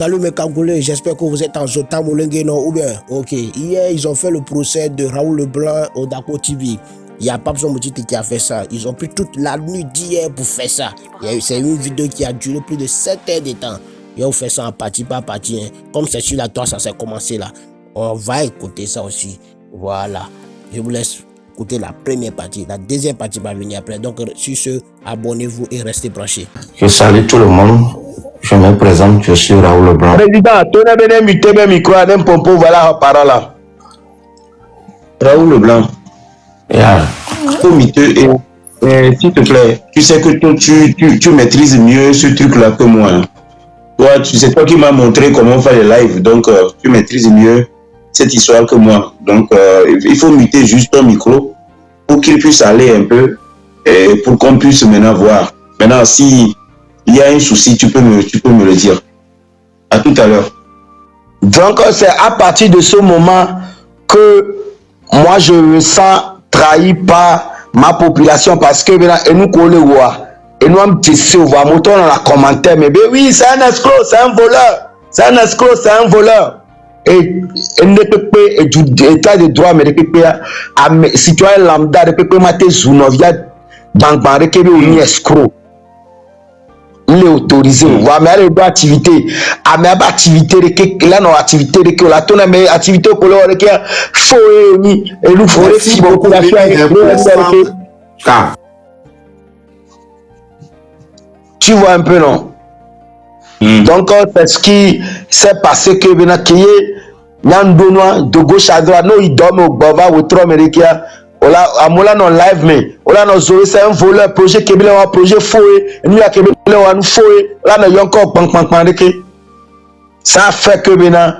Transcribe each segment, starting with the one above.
Salut mes Cagoulés, j'espère que vous êtes en Jota Molengue, non? Ou bien, ok. Hier, ils ont fait le procès de Raoul Leblanc au Dako TV. Il y a Papson Moutiti qui a fait ça. Ils ont pris toute la nuit d'hier pour faire ça. C'est une vidéo qui a duré plus de 7 heures de temps. Ils ont fait ça en partie par partie. Hein. Comme c'est sur la toile, ça s'est commencé là. On va écouter ça aussi. Voilà. Je vous laisse écouter la première partie. La deuxième partie va venir après. Donc, sur ce, abonnez-vous et restez branchés. Je salue tout le monde. Je me présente, je suis Raoul Leblanc. Président, tu n'as pas mis tes micro à un pompo, voilà la parole là. Raoul Leblanc. Yeah. S'il te plaît, tu sais que tu maîtrises mieux ce truc-là que moi. Toi, c'est toi qui m'as montré comment faire les lives, donc tu maîtrises mieux cette histoire que moi. Donc, il faut muter juste ton micro pour qu'il puisse aller un peu et pour qu'on puisse maintenant voir. Maintenant, si il y a un souci, tu peux me le dire. À tout à l'heure. Donc, c'est à partir de ce moment que moi, je me sens trahi par ma population parce que maintenant, et nous collons et nous avons dit, on va monter dans la commentaire, mais ben oui, c'est un escroc, c'est un voleur. C'est un escroc, c'est un voleur. Et ne peut pas, et du état de droit, mais ne peut pas, citoyen lambda, ne peut pas mater Zounovia dans le barré qui est un escroc. Il est autorisé, mais il y a activité, il y a activité, là non activité de que la tonne mais activité que l'on requiert faut et nous faut si beaucoup la tu vois un peu non. Donc c'est ce qui s'est passé que bien qu'il y de gauche à droite, non il dorme au bava ou trop américain. Ola amola non live mais ola non zoé c'est un voleur projet kebile wa projet foué nous a kebile wa nous foué là non encore pang ça fait que maintenant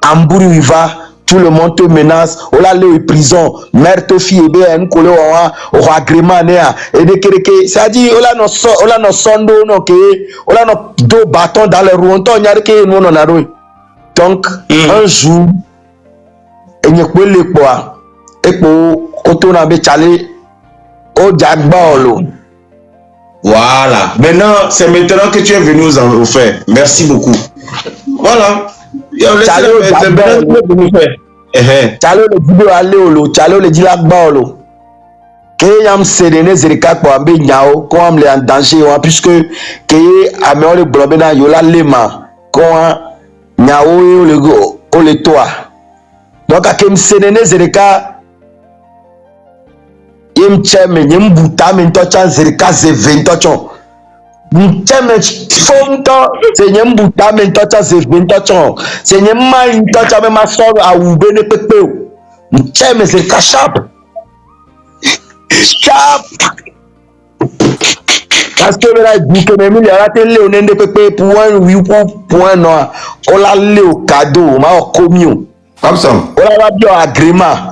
Ambouri va tout le monde te menace ola le prison mère to fille be en kolo wa o agrément néa et de que ça dit ola no sondo non que ola no deux bâtons dans les roues on nyare que nous non aroi donc un jour et n'y peut le quoi et pour voilà. Maintenant, c'est maintenant que tu es venu nous en faire. Merci beaucoup. Voilà. Chalo le vidéo aller au chalo le dilak baolo. Que yam séréné zerika pour ambe nyao comme les en danger puisque que amé le blobena yola lema comme nyao le go o le toit. Donc akem séréné zerika im cheme nyem buta men tocha zerika ze 20 tocho cheme fonto se nyem buta men tocha ze 20 tocho se nyem ma tocha me ma so a ube ne pepe cheme zerika sharp parce que là dit que même il y a télé on ne pepe pour un point non on la le au cadeau ma communion comme ça on la bien agrément.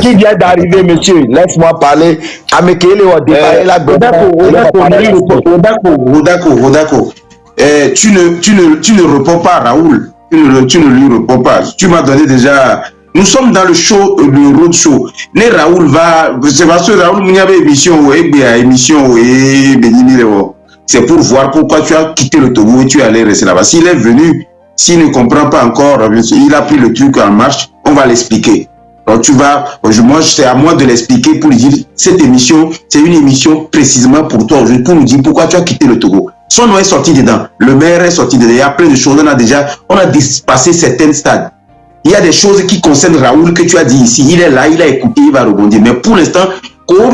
Qui vient d'arriver, monsieur? Laisse-moi parler. Rodako. Tu ne réponds pas, Raoul. Tu ne lui réponds pas. Tu m'as donné déjà. Nous sommes dans le show, le road show. Ne Raoul va. C'est parce que Raoul, il y avait émission, c'est pour voir pourquoi tu as quitté le Togo et tu es allé rester là-bas. S'il est venu, s'il ne comprend pas encore, il a pris le truc en marche, on va l'expliquer. Donc tu vas, moi c'est à moi de l'expliquer pour lui dire, cette émission, c'est une émission précisément pour toi aujourd'hui, pour nous dire pourquoi tu as quitté le Togo. Son nom est sorti dedans, le maire est sorti dedans, il y a plein de choses, on a dépassé certains stades. Il y a des choses qui concernent Raoul que tu as dit ici, il est là, il a écouté, il va rebondir. Mais pour l'instant, on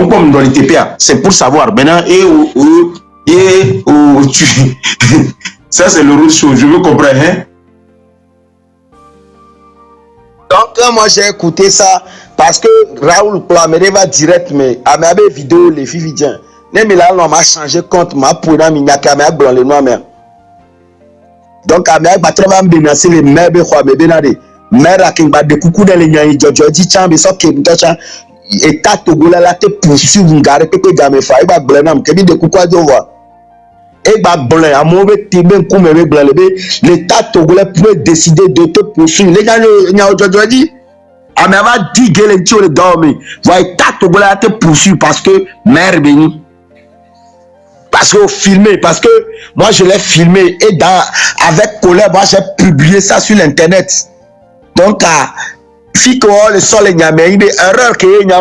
comme dans les TPA, c'est pour savoir maintenant ça c'est le road show, je veux comprendre hein? Donc moi j'ai écouté ça parce que Raoul Plamere va direct mais à ma vidéo les filles viennent mais là on m'a changé compte ma pour na minya caméra blanc le noir mais donc à ma battre menacer les mères be kwa be benade mère akin ba de coucou dans les nyan jojo di chambe so ke mtacha état Togola la te poursuivre ngare pepe game fa e ba blanam ke bi de coucou adowa e ba blanc a mo be tibe ku me be blanc l'état Togolais peut décider de te poursuivre les gens nya jojo di mais va dire que les gens dorment. Voyez, ta Togolais te poursuit parce que mère béni. Parce que filmé, parce que moi je l'ai filmé et avec colère, moi j'ai publié ça sur l'internet. Donc, si le sol est nyamé, il y a erreur que il y a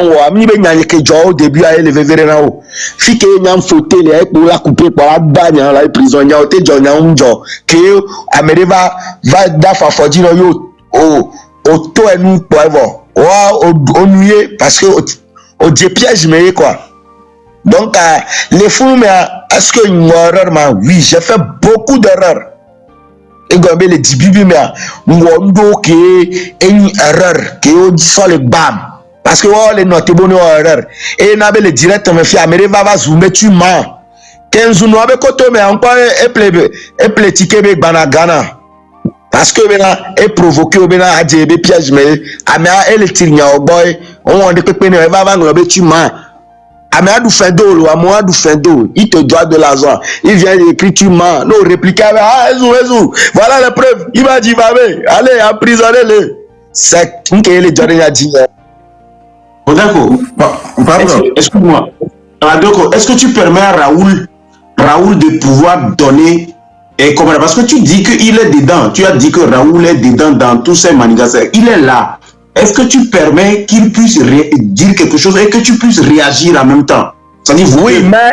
au début à élever vers là haut. Si que il y a faute les pour la couper pour la bagne la prisonnier au té jonya unjo que Ameriva va dafa fodino yo au to enu poivre. Au nué parce que au piège mais quoi. Donc les fous mais est-ce que une erreur oui, j'ai fait beaucoup d'erreurs. Et quand les dibibi mais ngondo que une erreur que on sort le bam parce que les notes bonnes erreur et n'a le direct me fait américain va zoomer tu mens 15 nous avec côté mais encore et platiquer avec banagana parce que maintenant est provoqué au maintenant a des pièges mais amia et le tirnya au boy on dit que peine va nglober tu mens. Amadou Fendo, Amadou Fendo, il te doit de l'argent. Il vient d'écrire, tu mens. Non, répliquer, voilà la preuve. Il m'a dit, allez, emprisonnez-le. C'est ce que les Jordan a dit. Oh, d'accord. Excuse-moi. Est-ce que tu permets à Raoul de pouvoir donner et comment, parce que tu dis qu'il est dedans. Tu as dit que Raoul est dedans dans tous ces manifestations. Il est là. Est-ce que tu permets qu'il puisse dire quelque chose et que tu puisses réagir en même temps? Oui, mais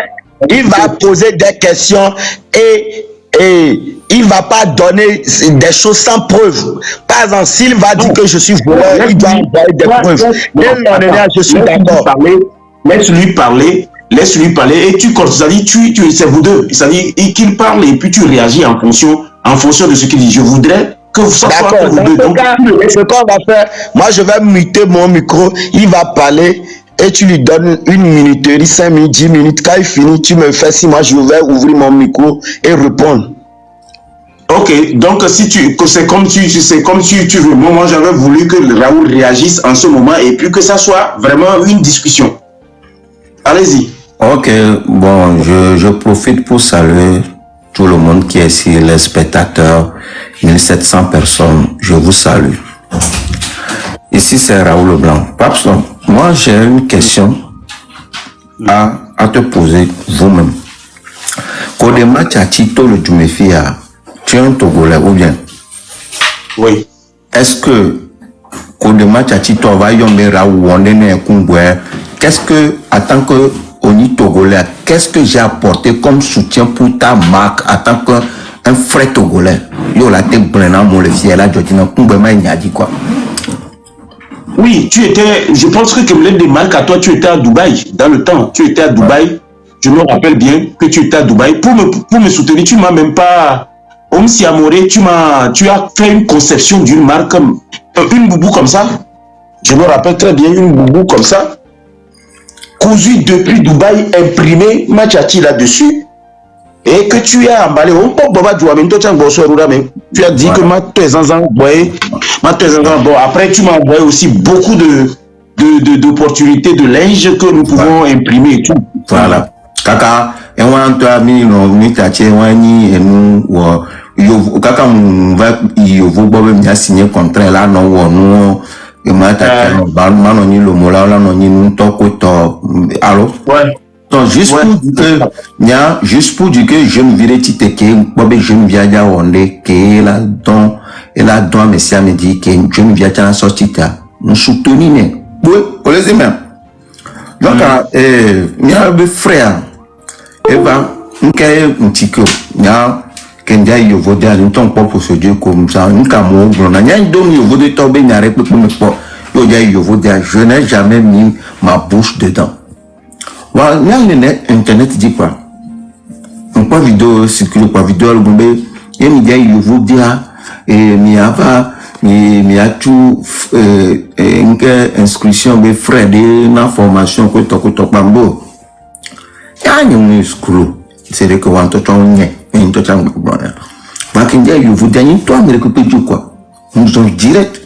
il va poser des questions et il ne va pas donner des choses sans preuve. Par exemple, s'il va dire que je suis voleur, il doit envoyer des preuves. Je suis d'accord. Laisse-lui parler et tu c'est vous deux. C'est-à-dire qu'il parle et puis tu réagis en fonction de ce qu'il dit. Je voudrais que vous soyez ce qu'on va faire, moi je vais muter mon micro, il va parler et tu lui donnes 1 minute, 5 minutes, 10 minutes. Quand il finit, tu me fais si moi je vais ouvrir mon micro et répondre. Ok, donc c'est comme tu veux. Moi j'avais voulu que Raoul réagisse en ce moment et puis que ça soit vraiment une discussion. Allez-y. Ok, bon, je profite pour saluer tout le monde qui est ici, les spectateurs, 1700 personnes, je vous salue. Ici, c'est Raoul Leblanc. Papson, moi, j'ai une question à te poser vous-même. Kodema Tchatito le Djumefia, tu es un Togolais ou bien? Oui. Est-ce que Kodema Tchatito va yombe Raoul Wandene Kungwe? Qu'est-ce que, en tant que Oni Togolais, qu'est-ce que j'ai apporté comme soutien pour ta marque en tant qu'un frère Togolais? Yo la tête brenant mon le fier là, je dis non, il a dit quoi? Oui, je pense que comme l'un des marques à toi, tu étais à Dubaï dans le temps. Tu étais à Dubaï. Je me rappelle bien que tu étais à Dubaï. Pour me soutenir, tu m'as même pas. Om si amoré, tu as fait une conception d'une marque, une boubou comme ça. Je me rappelle très bien, une boubou comme ça. Cousu depuis Dubaï, imprimé, Machati là-dessus, et que tu as emballé. Tu as dit que bon, après tu m'as envoyé aussi beaucoup d'opportunités de linge que nous pouvons imprimer et tout. Voilà. Kaka, et on a mis kaka va signer contrat là non et moi ni le mola là non ni alors ouais. Donc juste pour dire que je me virais titeke je me viens on est que là donc et là donc monsieur me dit que je me viens à sortir nous soutenir oui on les aime donc il y a des frères et ben un petit peu Kendia Yovodia, nous t'en pas pour se dire comme ça, nous camons, on a rien donné Yovodia, tomber, n'y a rien pour me pas. Yovodia, je n'ai jamais mis ma bouche dedans. Voilà, Internet dit quoi? On pas vidéo, circule pas vidéo, le bombe, et il y a Yovodia, et il y a tout, une inscription, des frais, des informations, que tu as bambo. Il y a un screw, c'est que on t'entend. Une toi mais quoi nous sommes direct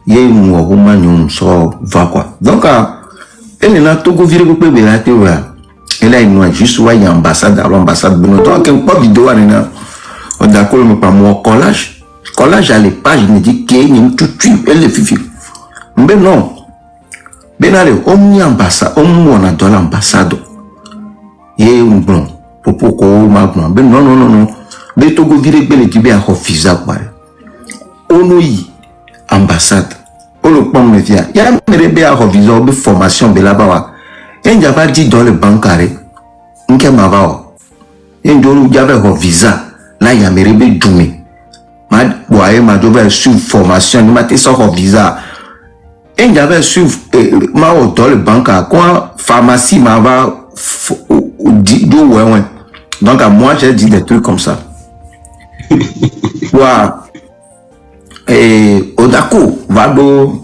il y a une woman va quoi donc elle n'a Togo viré que peut et là il nous juste ouais ambassade à l'ambassade donc pas vidéo on d'accord mais pas mon collage à les pages me dit qu'il y a tout elle le fifi Mais non. Benale, omni ambassade, on a dans l'ambassade. Yé bon, popo ko magnon. Ben non, non, non, non. Ben togo vire bele tibe a visa quoi. Onoi ambassade. Ono pom me via. Ya merebe a visa be formation be là bas. En java dit dans le bancaire. Nke mabao. En dolu java visa. Là ya merebe djumi. Ma boye ma dobe sur formation, ni ma te so visa. Et j'avais suivi ma dans le banque à quoi pharmacie m'a va donc à moi j'ai dit des trucs comme ça. Et Odako va do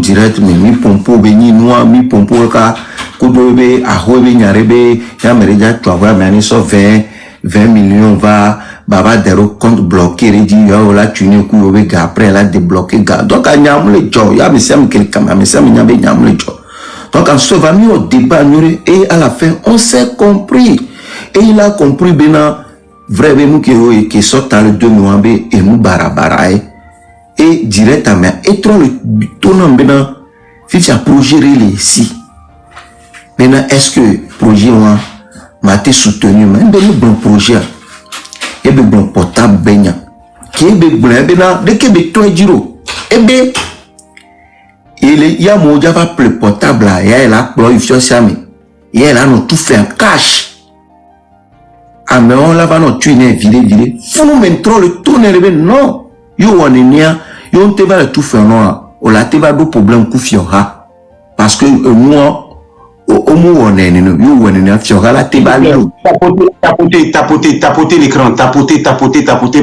direct mais mi pompo beni noa mi pompo ka kudobe ahobe nyarebe ya mereja tu avoir mais so 20 millions va baba dero compte bloqué dit yo la tu ne ku yobe ga après la débloqué ga donc a nyam le jo ya me sem quelqu'un me sem nyam le jo donc on se va mis au débat et à la fin on s'est compris et il a compris bena vrai be nous qui sort dans le 2 novembre et nous barabara et directement et trop le tournant bena si a projet les ici bena est-ce que projet m'a été soutenu mais de bon projet et be bon portable benya qui be bon be na de ke be to jiro et be il y a mon java plus portable là ya la pro ifio siami ya la no tout fait en cash ah mais on la va no tuer vile faut maintenant le tourner le non yo wonenia yo te va le tout faire non o la te va do problème ku fio ha parce que moi tapoter l'écran, tapoter,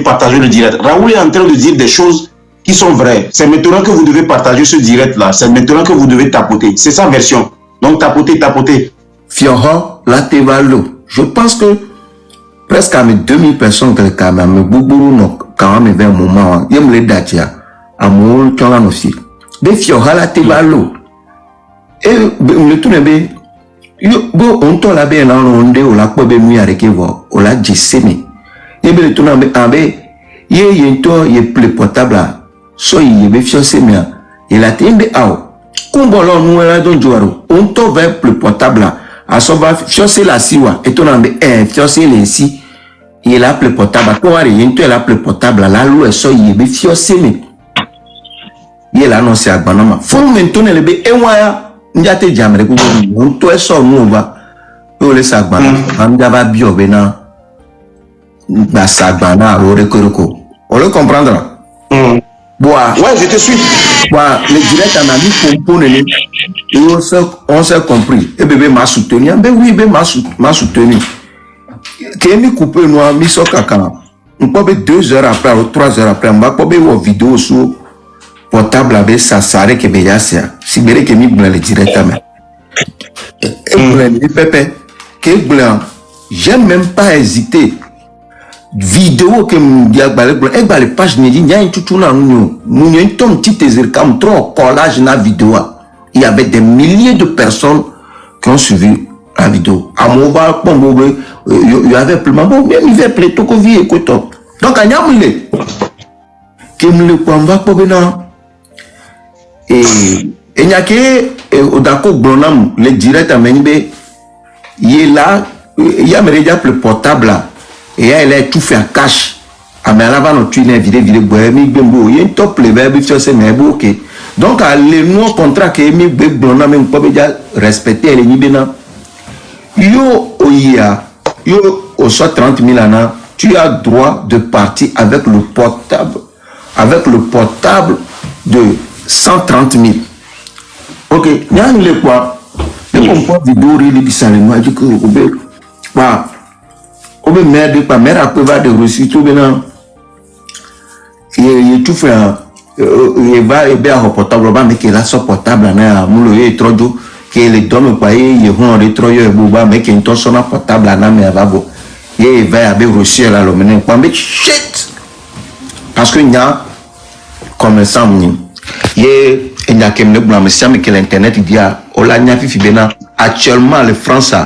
partager le direct. Raoul est en train de dire des choses qui sont vraies. C'est maintenant que vous devez partager ce direct-là. C'est maintenant que vous devez tapoter. C'est sa version. Donc tapoter. Fiora, la tevalo. Je pense que presque à mes 2000 personnes que quand même, quand même, vers un moment, il y a me les dates, à mon temps aussi. Des Fiora, la tevalo. Et le tout n'est pas bon on t'en l'a bien on on la quoi ben avec vous on l'a dit c'est mais et bien le tout n'a pas il est plus portable so il est bien c'est bien il a été comment là nous là donc on t'en va plus portable à son va c'est la siwa et tout n'a pas c'est les si il a plus portable quoi il est plus portable là l'eau so il est bien c'est mais il a annoncé à Banama faut maintenant le bien et moi njate jamre ko on to eso mu ba o le sagbana am jaba bio bena ba sagbana ro rekoroko on le comprendre bois ouais je te suis bois le direct en ami pompo ne on s'est compris et bébé m'a soutenu ben oui bébé m'a soutenu que mi couper noir mi so kaka on peut 2 heures après ou 3 heures après on va pas une vidéo sur portable avec ça s'arrête que bien ça si béré que mi blanc le directement et blanc le pépé que blanc j'aime même pas hésiter vidéo que m'dia balé blanc et balé page ne dit n'y tout na nous y ton petit désir comme trop collage na vidéo il y avait des milliers de personnes qui ont suivi la vidéo à mon bar bon il y avait plus bon même il va plutôt que vie écoute donc à nyamule que me le va pas bena et n'y a que d'accord blonam le direct à Menbe il est là il y a déjà plus portable là et elle est tout fait en cash à mais là va nous tuer vidéo bohemi bembo il y a top le verbe c'est mais ok donc à le non contrat que mi blonam même pas déjà respecter les nibena yo oya yo au soit 30 000 ans tu as droit de partir avec le portable de 130 000. Ok, il y a une quoi. Le comprend vidéo il dit ça le moi dit que obe merde pas mère après va de reçu tout bien. Il tout fait il va et bien au portable ba mais que là son portable na mulo e trojo que les domme pas il hon retroyo e boba mais que ton son portable na mais va bo. Il va avec reçu là le mener pas mais shit. Parce que il y a comme ça et il y a que que l'internet dit on l'a actuellement les Français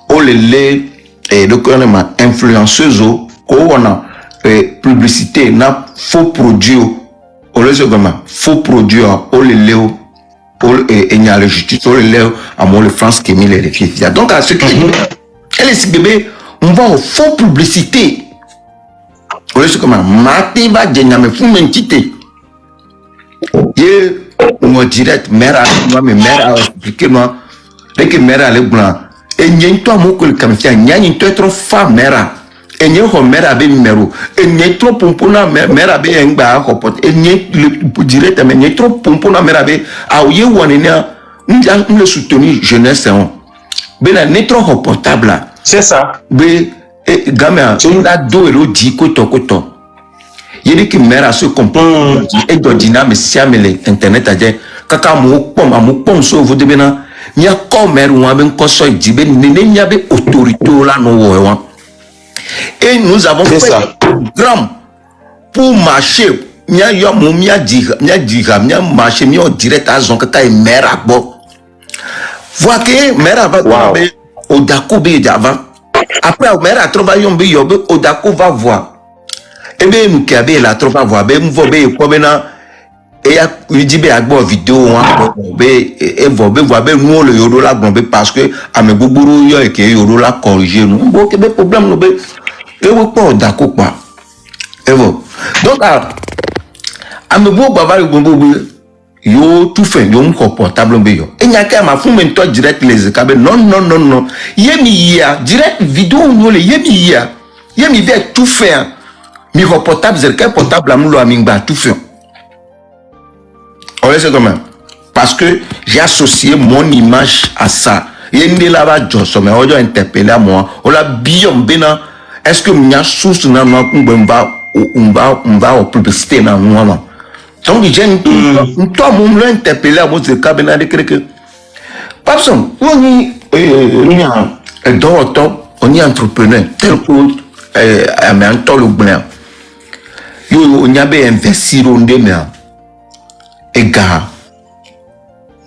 on les influenceuse on a publicité na faux produits au lieu de faux produits, au léo, et il y a la justice, au léo, à moi, le France qui est mis les filles. Donc, à ce qui elle est bébé, on va aux faux publicités. Au lieu de maté va gagner, mais fou mentité. Et on direct, mère, mais mère a expliqué, moi, dès que mère a les blancs, et n'y a pas mon collègue comme ça, n'y a trop femme, mère. Et n'y a pas mère avec numéro. Et n'y a trop pompona mère avec un bar à et n'y a direct, mais n'y a trop pompona mère avec. Ah oui, on est le soutenu jeunesse. Ben la netro portable là. C'est ça. Ben gamin, la do et l'autre dit koto. Il dit que mère a ce comprend et doit dynamique si amène internet à dire kaka mou pom so vous devez na n'y a comme mère ou un ben koso dit ben n'y a ben autorité là non. Et nous avons fait grand pour marcher. N'y a yo mon mia dire marcher mi direct à zon kaka mère à bo. Vois que mère va tomber au dako be d'avant. Après mère a trouvé un be yobe au dako va voir. Et bien nous qui avait la trouvé voir be nous vobe comme na et il dit be agbo vidéo be et vobe voir be nous le yodo la bombe parce que à me buburu yo et que yodo la corriger nous. Bon que be problème nous be et vous pas d'accord quoi. Et vous donc à me beau bavard yo tout fait yo mon portable be yo et nya ka ma fou mento direct les kabe non yemi ya direct vidéo nous le yemi ya yemi ve tout faire mi portable zer ka portable am lo amingba tout fait on laisse comme parce que j'ai associé mon image à ça yende là va josso mais on doit interpeller moi on la biom bena est-ce que mia source na ma on va au publicité na moi. Donc, j'ai toi, mon interpellé à votre cabinet de quelque. Papson, on est dans on est entrepreneur, tel que un tol ou blanc. On y avait investi au demain. Et gars,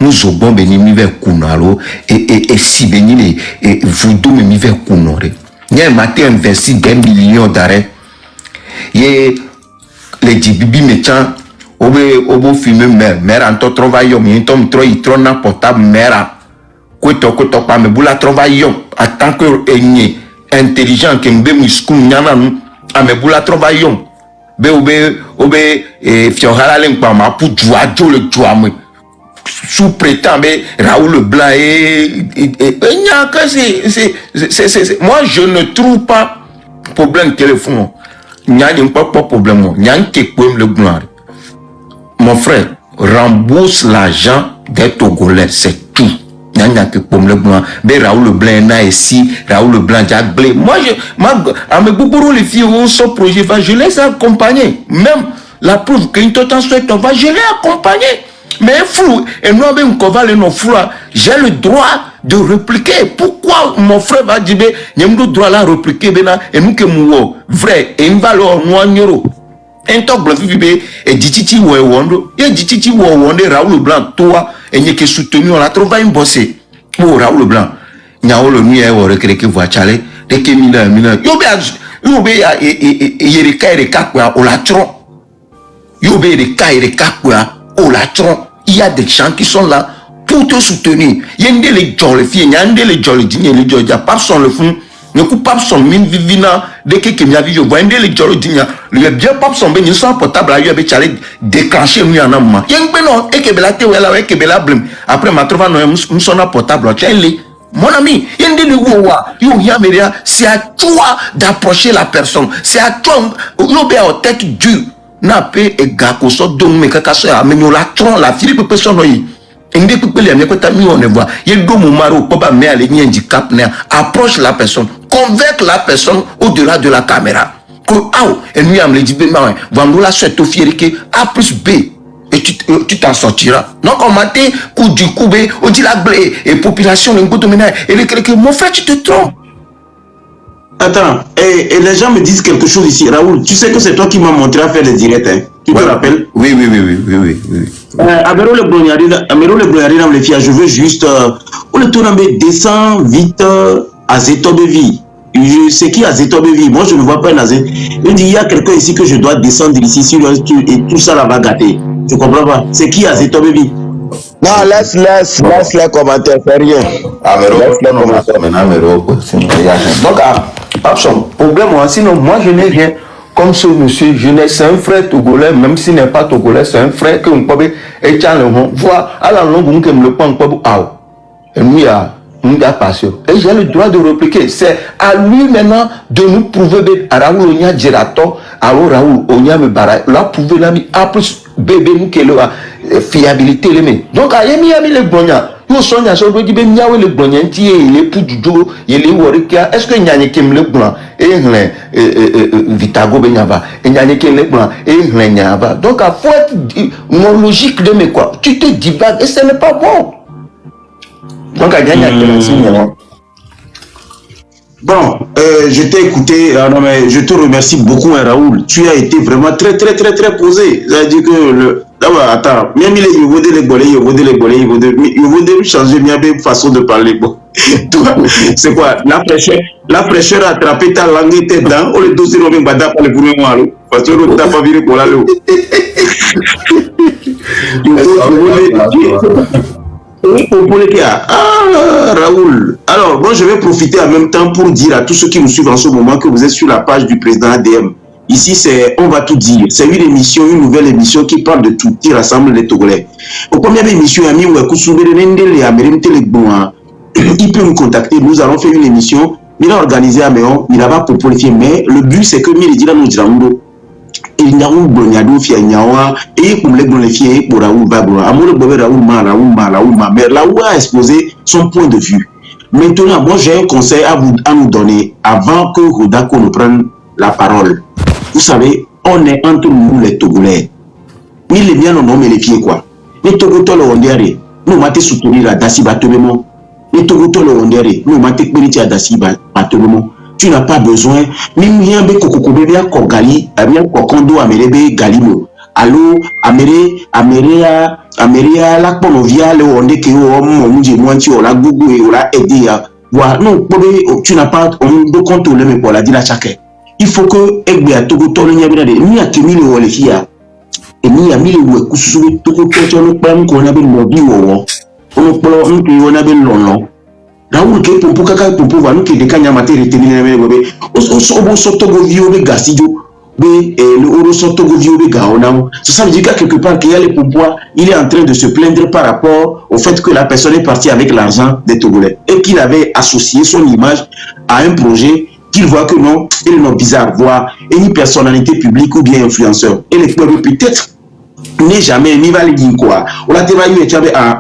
nous avons béni vers Kunalo et si béni et vous deux me vers Kunore. Il y a un matin investi des millions d'arrêts. Et les dibibi méchants. Obo filmer mère en travail mais tom trop na portable mère koto pa me bula travail en tant que ennemi intelligent que mbe misku nyana nu a me bula travail be obe fiora len pa ma pour joajo le joame sous prétend Raoul Blanc et nya que c'est moi je ne trouve pas problème téléphone nya pas problème nya que problème le gloire. Mon frère, rembourse l'argent des Togolais, c'est tout. Il n'y a que comme le blanc. Mais Raoul Blanc n'a ici, Raoul Blanc, Jack Blé. Moi, à mes bourreaux, les filles, où son projet va, je les accompagner. Même la preuve qu'une total souhaite, on va, je les accompagner. Mais flou, et nous, même qu'on va les non flou, j'ai le droit de répliquer. Pourquoi mon frère va dire, il y a le droit de répliquer, et nous que nous, vrai, et une valeur, nous, un temps blanc vivre et dititi ou wondo et dititi ou wondo Raoul Blanc toi et n'y que soutenu on a trouvé un bossé pour Raoul Blanc nya o le nuit e o recréer que voiture de que mina yo be yereka quoi on la tron yo be yereka quoi on la tron il y a des gens qui sont là pour te soutenir yende les jolles filles yende les jolles dignes les jolles pas son le fond ne coupe pas son mine vivina de que mi a vu je vois les jolles dignes le bien pas son ben sans portable là yo be chaler déclencher nous en amma yen ben non et que bela te wela et que bela blum après ma trouva no son portable tu es mon ami yende le wa yo yameria c'est à toi d'approcher la personne c'est à toi yo be au tête dure na pe e ga ko so don me kaka so amenyo la tron la Philippe personne yi inde pepele ya mekota mi on voit il do mo maro ko ba me ale nyi handicap na approche la personne convaincre la personne au-delà de la caméra que et nous am le dit ben vendre la souhaite au fier que A plus B et tu t'en sortiras donc on m'a dit coup du coup B on dit la blé et population le goût ménage et le mon frère tu te trompes. Attends, et les gens me disent quelque chose ici. Raoul, tu sais que c'est toi qui m'as montré à faire les directs, hein? Tu te rappelles? Oui. Amero le Blonari, les filles, je veux juste. On le tourne, descend vite à cette de vie. C'est qui Azetobevi? Moi, je ne vois pas un Azet. Il dit, il y a quelqu'un ici que je dois descendre ici, et tout ça là va gâter. Je comprends pas. C'est qui Azetobevi? Non, laisse les commentaires, fais rien. Donc, Papson, problème, sinon, moi, je n'ai rien. Comme ce monsieur, c'est un frère togolais, même s'il n'est pas togolais, c'est un frère que on peut voir à la longue, on peut le prendre, et nous, il y a passion. Et j'ai le droit de répliquer. C'est à lui maintenant de nous prouver que Raoul Onya Gerato, alors Raoul Onya me bara, là, prouver la mi, plus bébé nous qui est fiabilité, les mecs. Donc, à Yemi les Bonya. Yo sonya so do dibe nyawe le gbonyanti e le pujujo e le worikia est-ce que nyanye kem le gbon e hlen vitago be nyaba e nyanye kem le gbon e hlen nyaba donc à faut être mon logique de mes quoi tu te divagues et ce n'est pas bon donc à gagner Bon, je t'ai écouté, non mais je te remercie beaucoup, Raoul. Tu as été vraiment très posé. C'est-à-dire que attends, même il veut changer une façon de parler. Bon. C'est quoi? La fraîcheur a attrapé ta langue et tes dents. On le dossier même bada pour le premier mois. Parce que l'autre n'a pas viré pour la l'eau. Raoul. Alors, moi, je vais profiter en même temps pour dire à tous ceux qui nous suivent en ce moment que vous êtes sur la page du président ADM. Ici, c'est On va tout dire. C'est une émission, une nouvelle émission qui parle de tout, qui rassemble les Togolais. Au première émission, il peut nous contacter. Nous allons faire une émission. Il a organisé à Méon, il a pas popularisé. Mais le but, c'est que il dit là, nous disons, il n'y a pas de fia nyawa et pour les glorifier pour Raoul Babro amour de Raoul ma mais Raoul a exposé son point de vue. Maintenant, moi j'ai un conseil à nous donner avant que Rodako ne prenne la parole. Vous savez, on est entre nous les Togolais. Ni les biens non mais les pieds quoi. Les Togotol on dirait nous maté soutenir la Dasiba Tobemo. Les Togotol on dirait nous maté péniter à Dasiba Tobemo. Tu n'as pas besoin, même rien de Kokokobé, Kogali, bien Kokondo, Amérébé, Galimo. Allô, Améria, la Ponovia, le Onde qui est au la Gougou et au la aidé. Non, tu n'as pas de contrôle, mais pour la dire à chacun. Il faut que Egbe à Togo Tolo Niabina, ni à Kémile ou Olefia, et ni à Mille ou Koussou, Togo Tolo, qu'on avait mobile ou on avait long. Raoul ke pompo kaka pompo va nous que des kanya maté retenir les bébé au soto go vio be gasidio be le oro soto go vio be gaona ça veut dire qu'à quelque part qu'il y a les pompo il est en train de se plaindre par rapport au fait que la personne est partie avec l'argent des Togolais et qu'il avait associé son image à un projet qu'il voit que non il est bizarre voir une personnalité publique ou bien influenceur et les peuples peut-être n'est jamais ni valide quoi. On a dévalué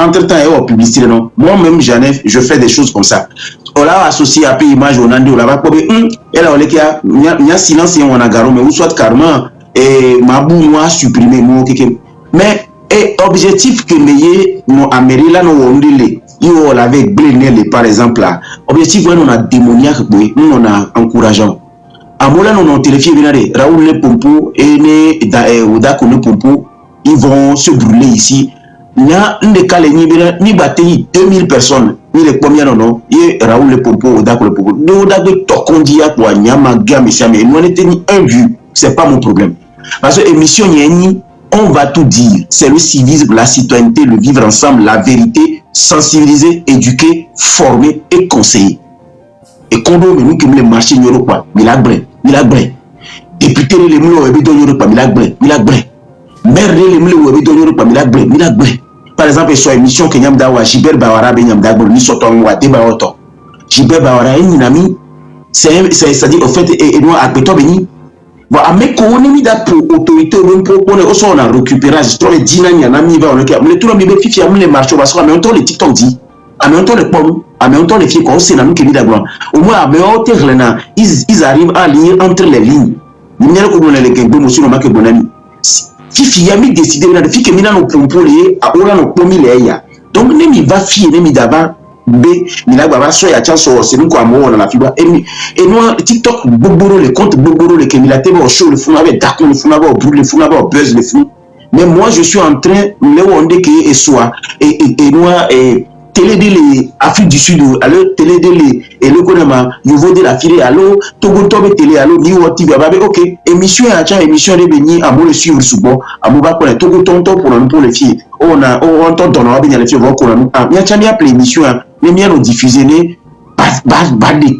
entre temps et en publicité non. Moi-même je fais des choses comme ça. On l'a associé à image on a dit on l'a pas et là on est qu'il y a silence et on a garé mais ou soit carrément et mabou moi supprimer moi mais et objectif que les mon Amérique là nous on dit on l'avait blé par exemple là objectif on a démoniaque nous on a encourageant à moi là nous on téléphone bien Raoul les pompo et ne Odako le pompo ils vont se brûler ici. Il y a un des cas, ni bâti 2000 personnes, ni les premières non, et Raoul le Popo, Odako le Popo. Nous, Odako, Tokondia, quoi, Nyama, Gamessia, mais nous, on était ni un vu, c'est pas mon problème. Parce que émission, on va tout dire. C'est le civisme, la citoyenneté, le vivre ensemble, la vérité, sensibiliser, éduquer, former et conseiller. Et quand on nous qui les marchés, nous, quoi, milagre. Député, les moules, et bidon, nous, pas milagre. Merde les mille ou bidon pas milagre. Par exemple sur émission que Nyam Dawa Jiber Bawara ben Nyam Dawa ni soton wa débat auto. Jiber Bawara une ami c'est dit au fait et nous à péto beni. Bon avec qu'on est mis pour autorité même pour on est on a récupéré histoire les dynamiques en ami va on le tout le monde fifi am les marchés parce qu'en même temps les TikTok dit en même temps les pommes en même temps les filles qu'on c'est nous qui d'abord au moins mais au terrain ils arrivent à lire entre les lignes. Nous n'allons pas donner les gains bon monsieur no que bon ami. Fifi a mis décidé de faire que mina no pompolier à ora no pomi leya donc nemi va fi nemi d'abord b mina baba so ya chance c'est nous quoi moi on la fibre et nous TikTok boboro les comptes boboro les kemila te bo show le fou avec d'accord le fou na bo brûle le fou na bo buzz le fou mais moi je suis en train le onde que et soit et nous télé de l'Afrique du Sud, allo télé de l'Economa, niveau de la file, allo Togo Tobe télé, allo Niwo TV, ok, émission de Béni, à moi le suivre sous bon, à moi pour les Togo Tonto pour les filles. On t'entend bien les filles, on a nous. Ah, il y a plein d'émissions, les miens ont diffusé, de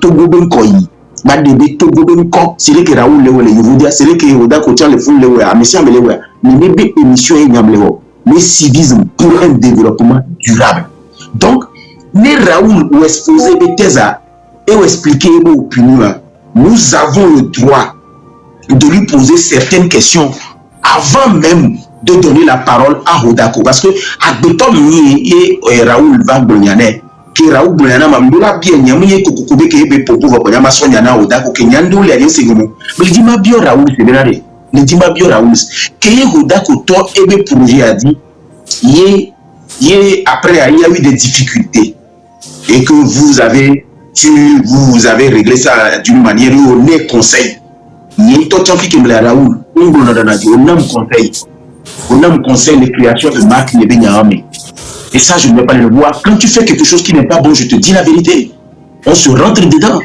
Togo Ben Koyi. De Togo Ben Ko, c'est les que Raoul Lewe, je vous dis, c'est les que Oda Kotian le font Lewe, à Messia Melewe, mais les émissions, il y a le civisme pour un développement durable. Donc, les Raoul ou exposer des thèses et expliquer vos opinions, nous avons le droit de lui poser certaines questions avant même de donner la parole à Hodako. Parce que à Betom et Raoul Van Bonyane, que Raoul Bonyana m'a bien niamé Kokobe qui est pour pouvoir Bonyama Sonyana Hodako, qui nyando les alliés Segomo. Mais le Dima Bio Raoul, c'est bien allé. Le Dima Bio Raoul, que Hodako, toi, et projet a dit, après, il y a eu des difficultés et que vous avez réglé ça d'une manière où on est conseil. Il y a tout le qui me Raoul, on a un conseil de création de marque Nebenyame. Et ça, je ne vais pas le voir. Quand tu fais quelque chose qui n'est pas bon, je te dis la vérité. On se rentre dedans,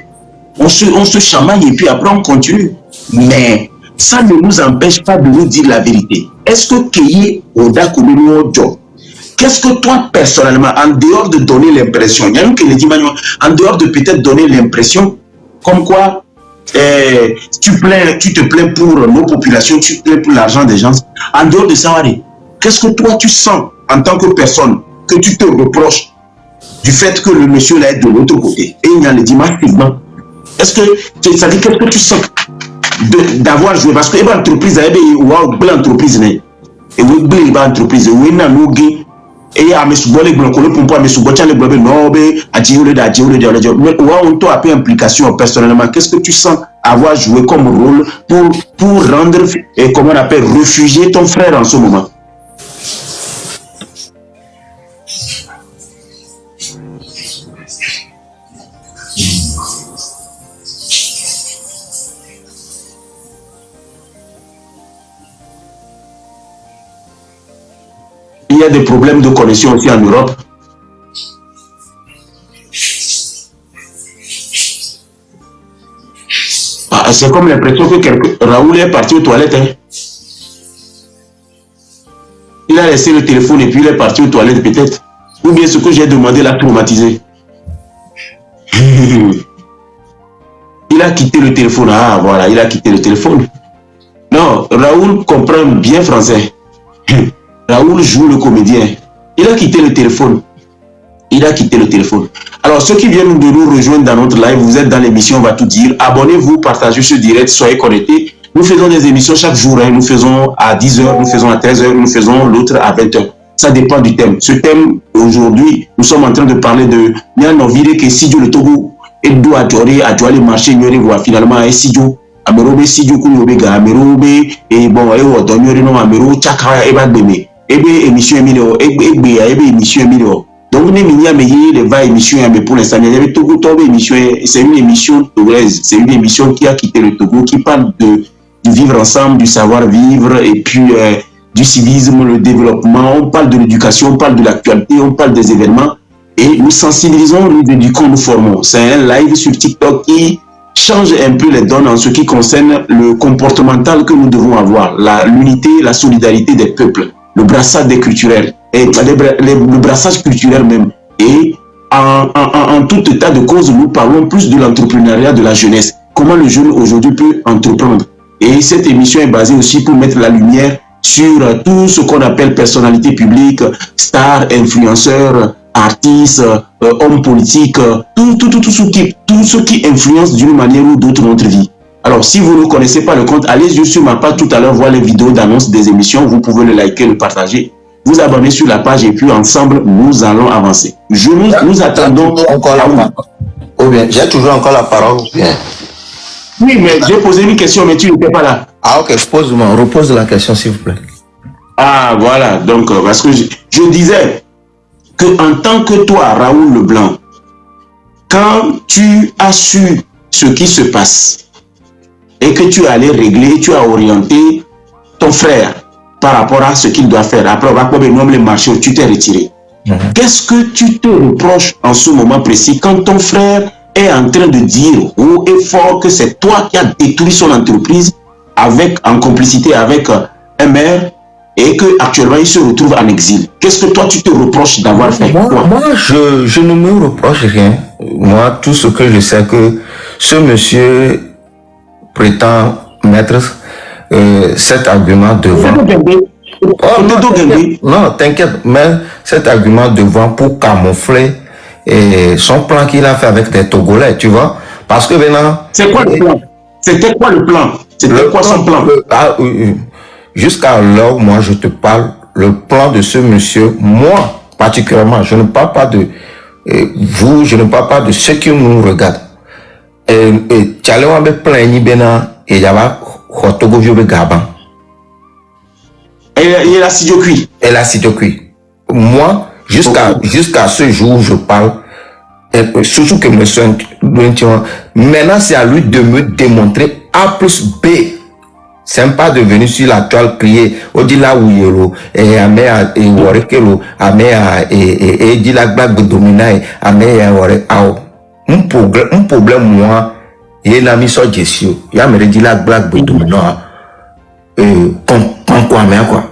on se chamaille et puis après on continue. Mais ça ne nous empêche pas de nous dire la vérité. Est-ce que Keye Oda Koumeno Job? Qu'est-ce que toi, personnellement, en dehors de donner l'impression, il y a eu que les dimanches, en dehors de peut-être donner l'impression, comme quoi tu te plains pour nos populations, tu te plains pour l'argent des gens, en dehors de ça, qu'est-ce que toi tu sens en tant que personne que tu te reproches du fait que le monsieur là est de l'autre côté? Et il y a les dimanches, est-ce que ça dit qu'est-ce que tu sens d'avoir joué? Parce que l'entreprise, l'entreprise, et l'entreprise, et à mes sous-bois pour à mes sous-bois les blobés non à mais on t'a appelé implication personnellement. Qu'est-ce que tu sens avoir joué comme rôle pour rendre et comment on appelle réfugier ton frère en ce moment? Il y a des problèmes de connexion aussi en Europe. Ah, c'est comme l'impression que Raoul est parti aux toilettes. Hein. Il a laissé le téléphone et puis il est parti aux toilettes peut-être. Ou bien ce que j'ai demandé l'a traumatisé. Il a quitté le téléphone. Ah voilà, il a quitté le téléphone. Non, Raoul comprend bien français. Raoul joue le comédien. Il a quitté le téléphone. Il a quitté le téléphone. Alors, ceux qui viennent de nous rejoindre dans notre live, vous êtes dans l'émission, on va tout dire. Abonnez-vous, partagez ce direct, soyez connectés. Nous faisons des émissions chaque jour. Hein. Nous faisons à 10h, nous faisons à 13h, nous faisons l'autre à 20h. Ça dépend du thème. Ce thème, aujourd'hui, nous sommes en train de parler de Nyanovire que Sidio le Togo et doit à les marchés, finalement, et Sidio. Amerobe Sidio Kouyobega, Amerobe, et bon, et Odonyo, Amero, Chakra, et Badbeme. Ebe émission Emilio, ebe émission Emilio. Donc nous les va émission mais pour l'instant il y avait Togo Togo émission, c'est une émission togolaise, c'est une émission qui a quitté le Togo, qui parle du vivre ensemble, du savoir-vivre et puis du civisme, le développement. On parle de l'éducation, on parle de l'actualité, on parle des événements et nous sensibilisons, nous éduquons, nous formons. C'est un live sur TikTok qui change un peu les donnes en ce qui concerne le comportemental que nous devons avoir, l'unité, la solidarité des peuples. Le brassage des culturels, et le brassage culturel même. Et en tout état de cause, nous parlons plus de l'entrepreneuriat de la jeunesse. Comment le jeune aujourd'hui peut entreprendre. Et cette émission est basée aussi pour mettre la lumière sur tout ce qu'on appelle personnalité publique, stars, influenceurs, artistes, hommes politiques, tout ce qui influence d'une manière ou d'autre notre vie. Alors, si vous ne connaissez pas le compte, allez juste sur ma page tout à l'heure, voir les vidéos d'annonce des émissions. Vous pouvez le liker, le partager, vous abonner sur la page et puis ensemble, nous allons avancer. Nous attendons encore la parole. Ou bien, j'ai toujours encore la parole. Bien. Oui, mais j'ai posé une question, mais tu n'étais pas là. Ah, ok, repose la question, s'il vous plaît. Ah, voilà. Donc, parce que je disais que en tant que toi, Raoul Leblanc, quand tu as su ce qui se passe, et que tu allais régler, tu as orienté ton frère par rapport à ce qu'il doit faire. Après, on va pas nommer les marchés, tu t'es retiré. Qu'est-ce que tu te reproches en ce moment précis quand ton frère est en train de dire haut et fort que c'est toi qui as détruit son entreprise en complicité avec un maire et qu'actuellement il se retrouve en exil? Qu'est-ce que toi tu te reproches d'avoir fait? Moi, je ne me reproche rien. Moi, tout ce que je sais que ce monsieur prétend mettre cet argument devant. Non, t'inquiète, mais cet argument devant pour camoufler son plan qu'il a fait avec des Togolais, tu vois. Parce que maintenant. C'est quoi le plan? C'était quoi le plan? C'était quoi son plan? Jusqu'à l'heure où moi je te parle, le plan de ce monsieur, moi particulièrement, je ne parle pas de vous, je ne parle pas de ceux qui nous regardent. Et Tchalewa be plein ni bena et yaba Hotogo Jobe Gaban. Et la studio cuit. Et la studio cuit. Moi, jusqu'à ce jour où je parle, surtout que monsieur, maintenant c'est à lui de me démontrer A plus B. C'est pas de venir sur la toile crier Odila Ouyelo et Amea et Warekelo, Amea et Dila Black de Dominae, Amea Ware Ao. Un problème, moi, il y a mis sur Jessio, il y a mis Dila Black de Dominae, quoi, mais quoi.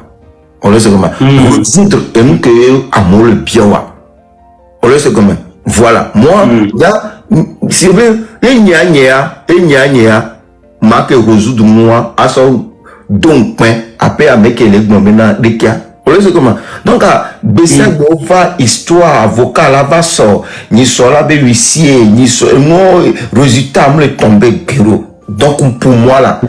On le sait comment. Et nous que amour le biawa. On le sait comment. Voilà. Moi, là, c'est vrai, il y a marque résoudre moi à son donc après avec les maintenant de kia on le sait comment donc à baisser va histoire avocat là va sort ni soit là huissier ni soit moi résultat me tomber gros donc pour moi là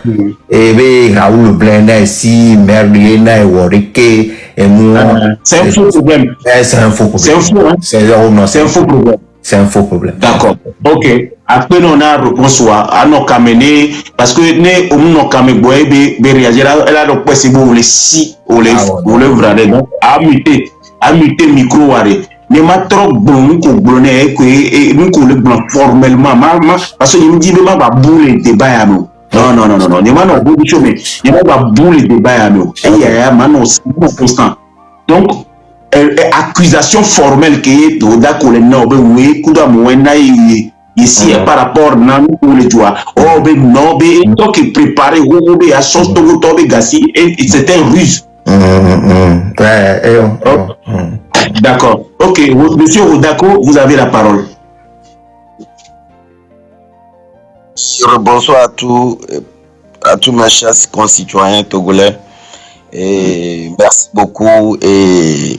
et ben Raoul Blanc ici Merlier na Warike et moi c'est un faux problème. C'est un faux problème. C'est un faux problème. C'est un faux problème. D'accord. Ok. Après, on a réponse à nos caméras parce que ne on caméra be réagir là donc c'est bon les si on les vrai donc à muter micro arrêt. Mais ma trop bon ko blonné que nous ko le blanc formellement parce que il me dit mais ma boule débat à nous. Non, ne ma non bon chemin. Il ma boule débat à nous. Et il y a manon constant. Donc accusation formelle qui est d'accord les noms oui kuda moena ici par rapport nan ou les joie oh ben non ben donc préparer ou ben à chose to be gassi et c'est un ruse. D'accord. OK, monsieur Odako, vous avez la parole. Bonsoir à tous mes chers concitoyens togolais et merci beaucoup et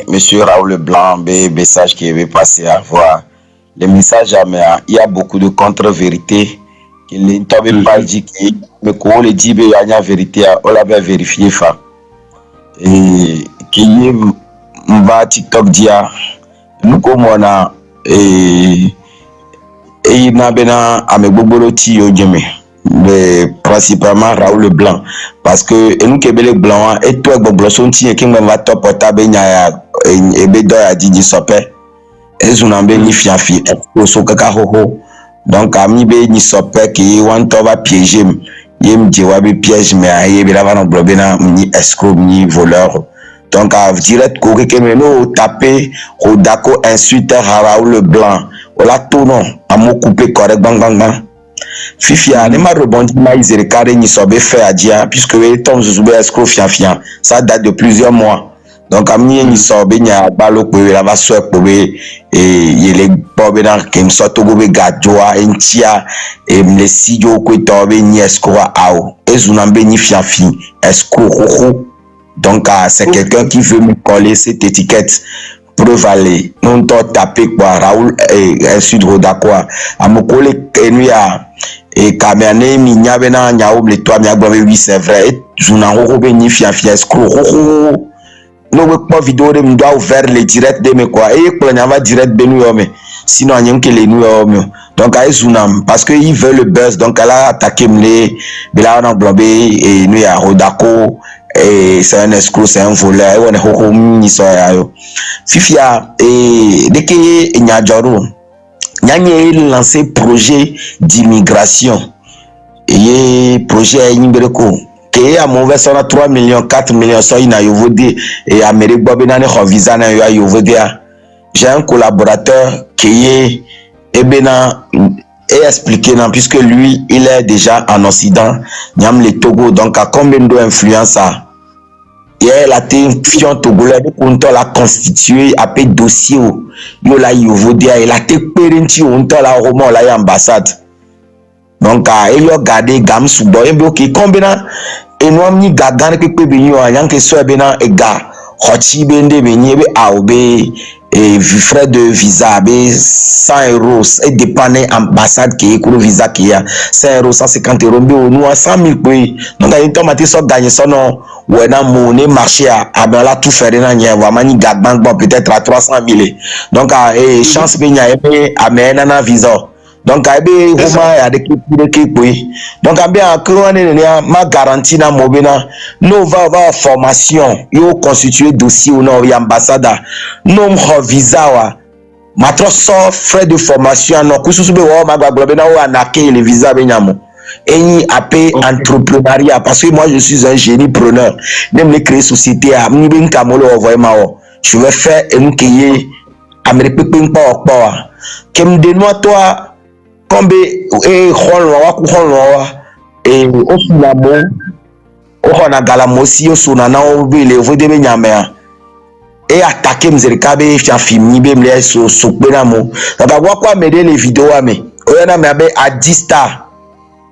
monsieur Raoul Blanc, message qui avait passé à voir. Les messages mais il y a beaucoup de contre-vérités. Il ne t'avait pas dit que mais qu'on le dit, il y a une vérité, on l'avait vérifié. Et qui m'a TikTok dit, nous comme on a et il n'a pas à mes boboloti au djemé. Mais principalement Raoul Blanc parce que nous qui les blancs et toi bobloson ti qui me va top portable nya et bedo ya didi sopé et zunambe ni fiafi e so kaka hoho donc ami be ni sopé qui want to va piéger yem di wa be piège mais aye be la va no blobena ni escroc ni voleur donc à direct ko que me no taper Rodako insulte Raoul Blanc voilà tout non à mo couper correct bang bang bang. Fifia, ne m'a rebondi ma carré ni sobe fait à dia puisque les temps zoubé escroc fian ça date de plusieurs mois donc ami ni sobe ni balo ko la va so ko be et il est bobe dans kem so to go be gadjoa entia et le sidio ko tobe ni escroc ao et zunambe ni fian escroc donc c'est quelqu'un qui veut me coller cette étiquette preuve aller non to taper quoi Raoul et Sud Rodakwa amokole enuya et Kamene minyabe na nyaob le toi miagba oui c'est vrai jouna robe ni fiafia escroc no pas vidéo de m'doit ouvert les direct de me quoi et pour nyava direct de nous mais sinon anyem que les nous donc à Zunam parce que il veut le buzz donc elle a attaqué me bela na blobé et nous ya Rodako et c'est un escroc c'est un voleur on est hoko ni so ya yo fifia et dès que nyajoro nyanye lancé projet d'immigration et projet Nimbereko que a mauvais son 3 millions 4 millions so ina yovode et Amérique bobina ne visa na yo yovode. J'ai un collaborateur qui est expliqué puisque lui il est déjà en Occident, Niam le Togo, donc à combien d'influence ça? Et la fion togolais on l'a constitué à peu dossier yo la yovode et la te perenti on la roman la ambassade. Donc il y a gardé gamme sous boy qui combien et nous ni gagan que peut venir en que soit bena et gars hoti bende venir aobe et frais de visa be 100 € et dépendant ambassade qui est le visa qui a 100 €, 150 € nous à 100 000 pays. Donc il tomate so gagner son non ouais na monnaie marché à ben là tout faire na nya vraiment ni gagan bon peut-être à 300 000. Donc chance benya et amena na visa. Donc il y a des donc ma garantie na mobina nous va formation yo constituer dossier ou non ambassade non visa wa matro so frais de formation non kususu be wa magba na wa anake le visa benyamo et après entrepreneuriat parce que moi je suis un génie preneur même les créer société à mi ben kamolo vraiment je vais faire un kiye Amérique pa kem de moi toi comme et osunamo ohona galamosi osunana obele vodebe nyamea et attaquer mzerikabe fiafimi bemle so sokbenamo donc kwa mede les vidéos ame oyana me abe à 10 stars.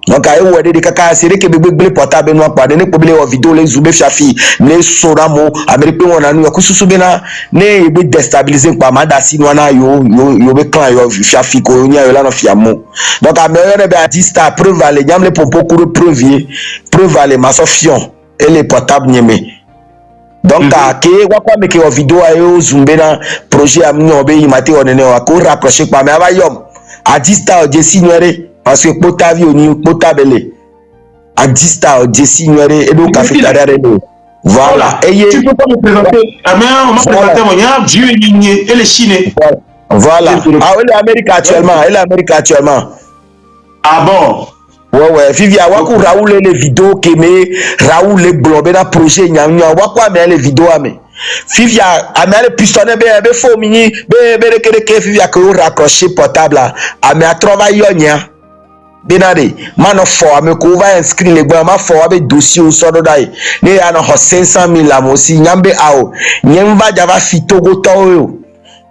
Donc aye wede de kaka sere ke bebe portable no pa de ne pobele o vidéo les zube fiafi ne soramo Amérique wona nu yakususu bena ne be déstabiliser pa madasi no na yo be clan yo fiafi ko nya yo la no fiamo. Donc américain be à 10 stars preuve ale nyamle popo kuru preuve ale masofion et les portables nyeme. Donc ke wakwa meke o vidéo ayo zumbe na projet amni obe imate onene wa ko raccrocher pa me abayom à 10 stars de signore parce que potavi oni potabele à 10 stars de signore et donc cafétéria reno voilà et tu peux pas me présenter on m'a présenté mon ya Dieu et les Chine voilà ah oui l'Amérique actuellement ah bon ouais Vivia waku Raoul les vidéos que me Raoul les globé na projet nyanya waku ame les vidéos ame Vivia ame le pistonné be fo mini be que Vivia que raccrocher portable ame a travailler nya benade man of for ame ko va inscrire les gba ma for avec dossier au sodo dai ne ya no 500 000 la mo si nyambe ao nyemba java fitogo to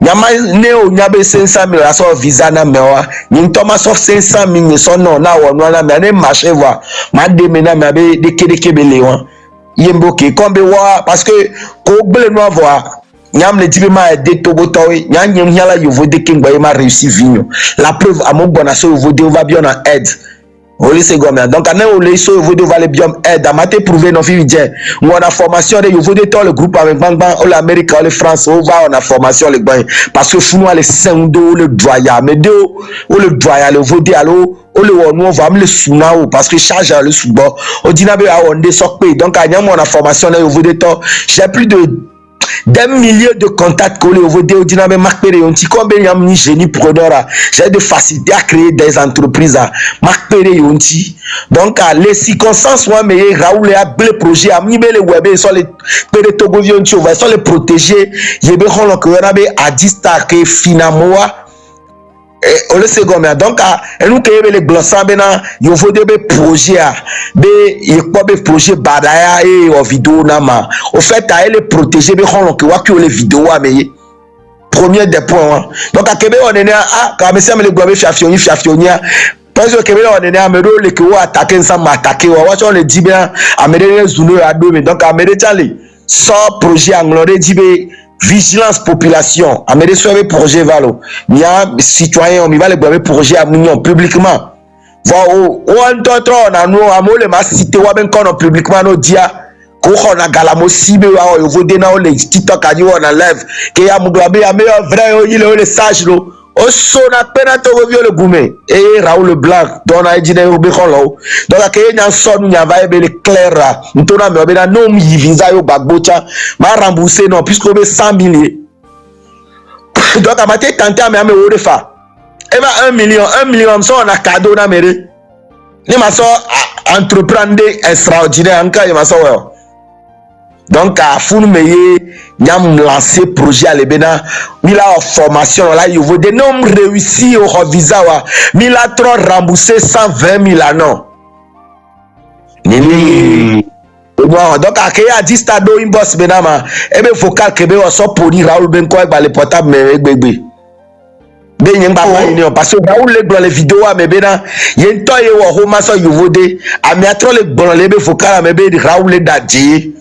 nyama ne o nyabe 500 000 la so visa na mewa nyi Thomas of 500 000 so no na wonu na me ne marché va ma de me na me be de kebele wa yembo ke kombe wa parce que ko gbele no avoir nyam le dibe ma de togo towe nyam hiala yovo de king ba ma réussi vigno la preuve à mon bon asso yovo de va bien en aide au lycée gomme donc ané au lycée yovo de va le bien aide à maté prouver non fi dire on a formation de yovo de tout le groupe avec bang bang au l'Amérique au le France on va on a formation le bain parce que fou nous les sendo le doya mais de au le doya le yovo de allo o le wonu on va me le sunao parce que charge le subo au dinabe a on de sokpe donc anyam on a formation de yovo de tout j'ai plus de des milliers de contacts collés au vidéo dynamique marque périonti combien y a un génie preneur j'ai de facilité à créer des entreprises marque périonti donc les circonstances moi mais Raoul a le projet a mis les web sur les péré togovion tu va sur les protéger j'ai be holo que on a à distar que finalement on le sait comme donc et nous que les glossants bena il faut des projets be il faut des projets badaya et en vidéo nama au fait à les protéger be on que wa que les vidéos mais premier des points donc à Québec on est comme ça mais les globe fiafionia parce que Québec on est améro les que wa attaquer ça m'attaquer wa on le dit bien améro zulu ado mais donc améro tali sans projet anglais dit vigilance population américain sur projet valo il y a citoyen on va le projet à mignon publiquement voilà on t'entend on nous amole ma cité wa ben kono publiquement no dia ko na galamo sibe wa yo vode na o le TikTok ani on live ke ya mugabe ya meilleur vrai o il le sage lo o so na pena to go le goumé et Raoul le blanc don a dit o be kholo donc ke nya so nya va be le clair ntona me be na no mi visa yo bagbocha ma rembourser non puisque be 100 000 donc a maté tenté à me o refa e ba 1 million so na cadeau na mere ni ma so entreprendre extraordinaire en cas de maçon. Donc à fond me nyam lancer projet à l'ebena mila formation là il vaut des nombres réussis au visa wa mila trop remboursé 120 000 non nini bon donc à qu'il a dit stade inbox benama et ben vocal que ben so pour dire Raoul ben quoi ba le portable mais bébé ben yeng ba parce que Raoul le dans les vidéos mais bena yen to ye wo homa so il vaut des a me trop le bon le ben vocal mais ben Raoul le dadji.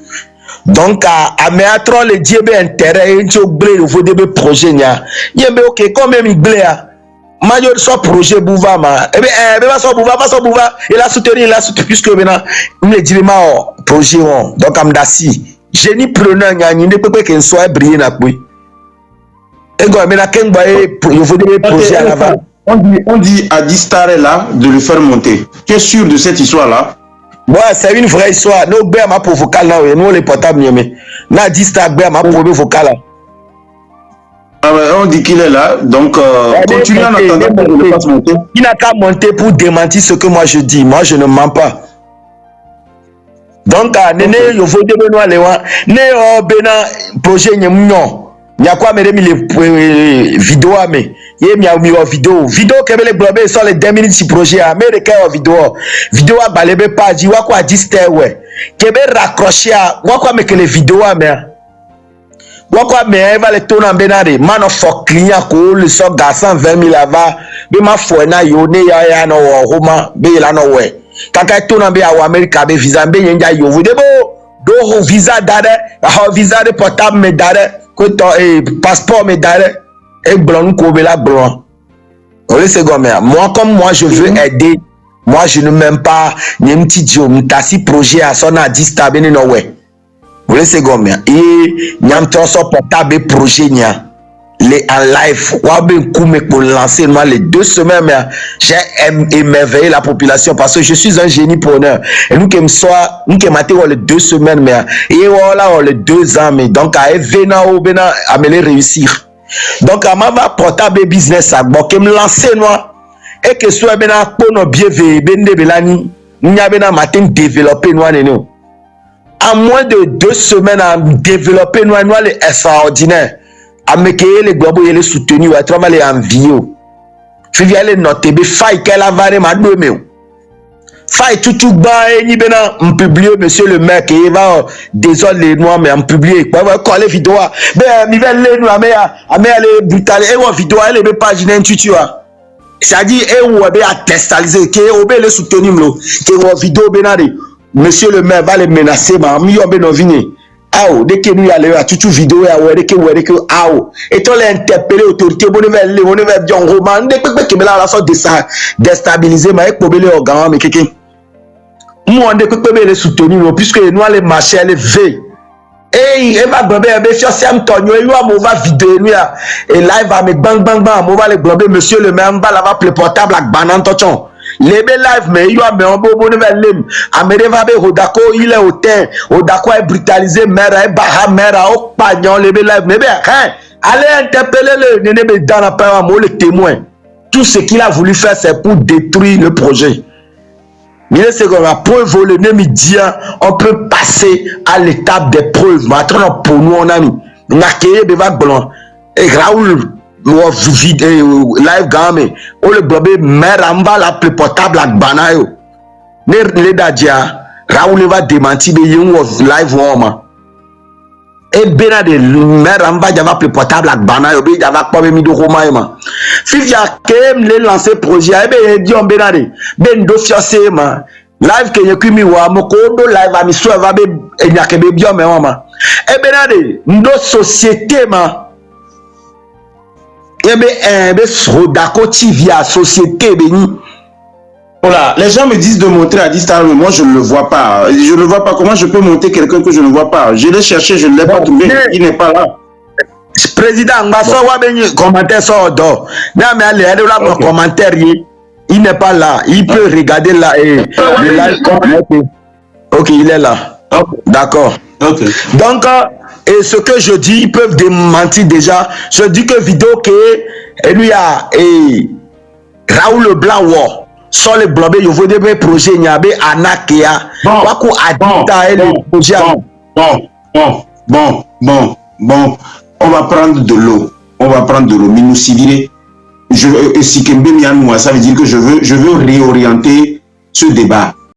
Donc à mettre les dieux intérêt et tu oublies le des projets nia yembe ok quand même il blé major soit projet bouva ma et bien soit bouva il a soutenu puisque maintenant il dit ma projet donc amdasi génie preneur nia ni ne peut pas qu'il soit briller na kui et go maintenant ken boye il faut des projets à l'avant on dit à Distar là de le faire monter. Tu es sûr de cette histoire là? Ouais, c'est une vraie histoire. Nous, ma pour vocal là, nous les portables mais na Distar ma pour vocal là. Ah ouais, on dit qu'il est là, donc continue en attendant que je le fasse monter. Il n'a qu'à monter pour démentir ce que moi je dis. Moi, je ne mens pas. Donc, néné, il faut démentir les gens. Né, bena projet non. Il y a quoi mais les vidéos mais il y a mis vidéo que les blobés sur les 2 minutes si projet américain vidéo à balébé pas dit wa quoi Distar ouais que be raccrocher à wa quoi mais que les vidéos mais wa quoi mais va les tourner en benade man of client ko le so garçon 20 000 là-bas be ma foi na yo ne ya no homa be la no ouais kaka tourner be à Amérique be visa be nja yo vous debo do visa dare visa de portable me dare que ton passeport me dare et blanc kobela blanc. Moi comme moi je veux aider. Moi je ne m'aime pas ni petit Dieu m'tasi projet à son à Distar ben no ouais. Vous laissez gomme et nyam trosso portable projet nya les en live wa ben kume pour lancer moi les 2 semaines mais j'ai émerveillé la population parce que je suis un génie preneur et nous qui me soit nous qui maté les 2 semaines mais et voilà les 2 ans mais donc à venir au bena à me réussir. Donc à ma portable business à bon que me lancer moi et que soit bena pono bien bende belani nya bena matin développer moi neno en moins de 2 semaines à développer nous les extraordinaire à me créer les globaux et les soutenir à travers les envieux fi aller noter be faille qu'elle a varé ma domé faille tout bas et ni bena on publie monsieur le maire qui va désolé les noirs mais on publie quoi coller vidéo ben mi va les noirs mais aller brutal et wa vidéo elle be page n'intuitu c'est-à-dire et ou be à testaliser que ou be le soutenir lo que wa vidéo benade monsieur le maire va les menacer ma mi yo be no vini aou dès que nous y allons à toute vidéo à ouais que aou et toi les interpeller autorité on va dire roman dès que me la sorte de ça déstabiliser mais pour belé organ mais quelqu'un moi on dès que les soutenir puisque nous les marcher les veille et va bomber be sur Sam Tonyo et on va vidéo et live va me bang on va les bomber monsieur le maire on va la le portable avec banan tochon les live mais il y a mais on bon lem amere va be odako il est hautain odako est brutalisé mère et baha mère au pagnon les live mais bien allez interpeller le néné dans la parole moi le témoin tout ce qu'il a voulu faire c'est pour détruire le projet mais c'est comme la preuve le némi dit on peut passer à l'étape des preuves maintenant pour nous on a mis n'a que be va blanc et Raoul vidéo live game o le blobé mère amba la plus portable à banayo ne le dadia Raoul va démentir de yon live woman et bena de mère amba java plus portable à banayo be java pas mi do romaima fifia kem le lancer projet e be di on bena de ben do fiancé ma live que ye kwimi wa moko do live ami so va be enyake be bio me wama e bena de ndo société ma Voilà, les gens me disent de montrer à Distar, mais moi je ne le vois pas. Je ne vois pas comment je peux monter quelqu'un que je ne vois pas. Je l'ai cherché, je ne l'ai pas trouvé. Il n'est pas là. Président, commentaire sort d'or. Non, mais allez, commentaire, il n'est pas là. Il peut regarder là et le live. Ok, il est là. D'accord. Okay. Donc, et ce que je dis, ils peuvent démentir déjà. Je dis que vidéo que lui a Raoul Leblanc sans le blabé, il faut des projets, il y a des anakia. Bon, on va prendre de l'eau. Minou Siviré, ça veut dire que je veux réorienter ce débat.